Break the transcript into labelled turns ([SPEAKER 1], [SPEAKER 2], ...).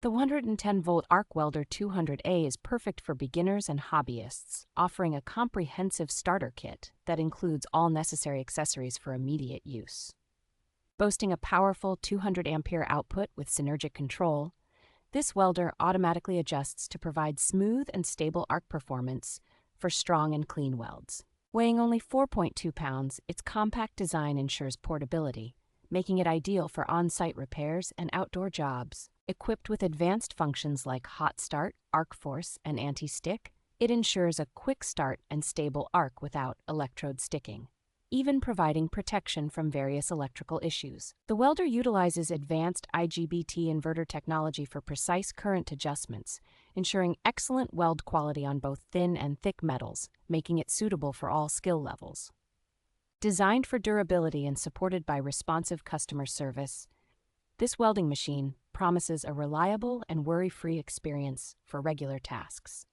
[SPEAKER 1] The 110-volt ARC Welder 200A is perfect for beginners and hobbyists, offering a comprehensive starter kit that includes all necessary accessories for immediate use. Boasting a powerful 200 ampere output with synergic control, this welder automatically adjusts to provide smooth and stable arc performance for strong and clean welds. Weighing only 4.2 pounds, its compact design ensures portability, making it ideal for on-site repairs and outdoor jobs. Equipped with advanced functions like hot start, arc force, and anti-stick, it ensures a quick start and stable arc without electrode sticking, even providing protection from various electrical issues. The welder utilizes advanced IGBT inverter technology for precise current adjustments, ensuring excellent weld quality on both thin and thick metals, making it suitable for all skill levels. Designed for durability and supported by responsive customer service, this welding machine promises a reliable and worry-free experience for regular tasks.